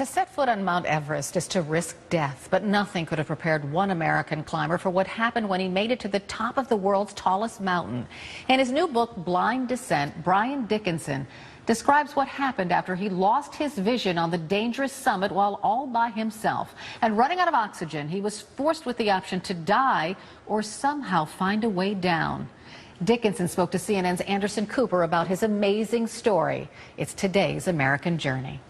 To set foot on Mount Everest is to risk death, but nothing could have prepared one American climber for what happened when he made it to the top of the world's tallest mountain. In his new book, Blind Descent, Dickinson describes what happened after he lost his vision on the dangerous summit while all by himself. And running out of oxygen, he was forced with the option to die or somehow find a way down. Dickinson spoke to CNN's Anderson Cooper about his amazing story. It's today's American journey.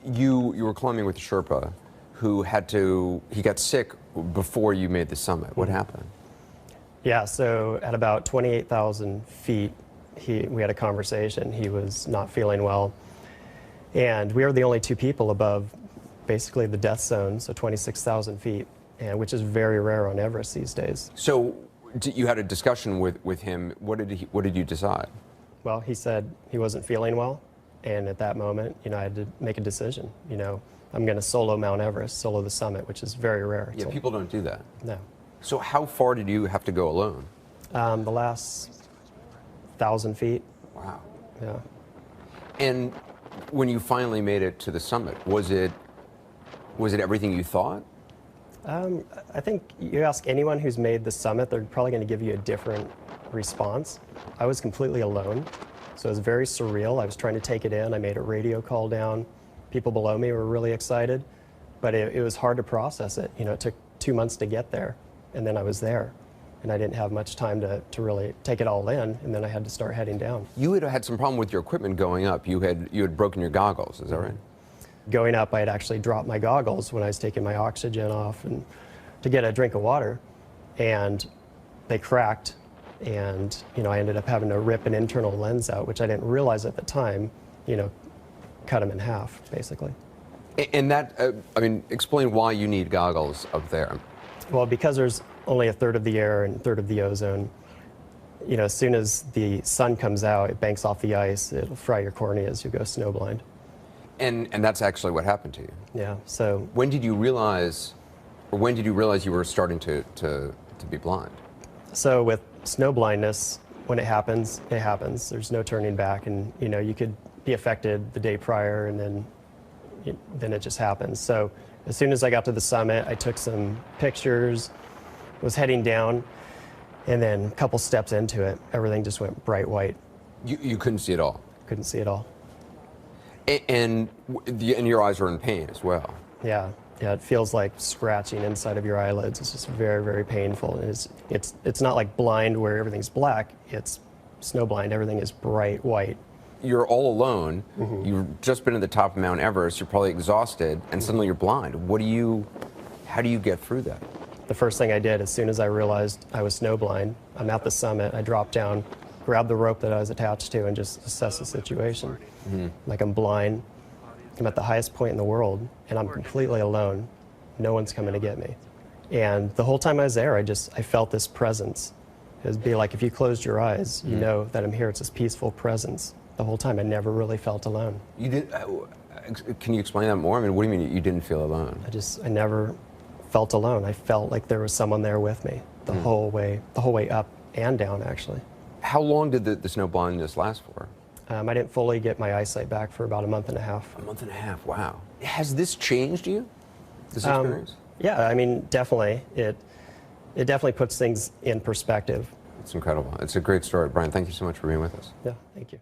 You were climbing with a Sherpa who he got sick before you made the summit. What happened? Yeah, so at about 28,000 feet, we had a conversation. He was not feeling well. And we were the only two people above basically the death zone, so 26,000 feet, which is very rare on Everest these days. So you had a discussion with him. What did you decide? Well, he said he wasn't feeling well. And at that moment, I had to make a decision. I'm going to solo Mount Everest, solo the summit, which is very rare. Yeah, people don't do that. No. So how far did you have to go alone? The last 1,000 feet. Wow. Yeah. And when you finally made it to the summit, was it everything you thought? I think you ask anyone who's made the summit, they're probably going to give you a different response. I was completely alone. So it was very surreal. I was trying to take it in. I made a radio call down. People below me were really excited, but it was hard to process it. It took 2 months to get there, and then I was there, and I didn't have much time to really take it all in, and then I had to start heading down. You had some problem with your equipment going up. You had broken your goggles, is that right? Going up, I had actually dropped my goggles when I was taking my oxygen off and to get a drink of water, and they cracked. And I ended up having to rip an internal lens out, which I didn't realize at the time, cut them in half, basically. And that, explain why you need goggles up there. Well, because there's only a third of the air and a third of the ozone, as soon as the sun comes out, it banks off the ice, it'll fry your corneas, you go snowblind. And that's actually what happened to you. Yeah, so. When did you realize you were starting to be blind? So with snow blindness, when it happens, it happens. There's no turning back, and you could be affected the day prior, and then it just happens. So as soon as I got to the summit, I took some pictures, was heading down, and then a couple steps into it, everything just went bright white. You couldn't see it all? Couldn't see it all. And your eyes were in pain as well? Yeah. Yeah, it feels like scratching inside of your eyelids. It's just very, very painful. And it's not like blind where everything's black. It's snowblind. Everything is bright white. You're all alone. Mm-hmm. You've just been at the top of Mount Everest. You're probably exhausted, and suddenly you're blind. How do you get through that? The first thing I did, as soon as I realized I was snowblind, I'm at the summit. I dropped down, grabbed the rope that I was attached to, and just assessed the situation. Mm-hmm. Like, I'm blind. I'm at the highest point in the world, and I'm completely alone. No one's coming to get me. And the whole time I was there, I felt this presence. It would be like if you closed your eyes, you know that I'm here. It's this peaceful presence. The whole time, I never really felt alone. You did? Can you explain that more? What do you mean you didn't feel alone? I never felt alone. I felt like there was someone there with me the whole way up and down, actually. How long did the snow blindness last for? I didn't fully get my eyesight back for about a month and a half. A month and a half, wow. Has this changed you, this experience? Yeah, definitely. It definitely puts things in perspective. It's incredible. It's a great story. Brian, thank you so much for being with us. Yeah, thank you.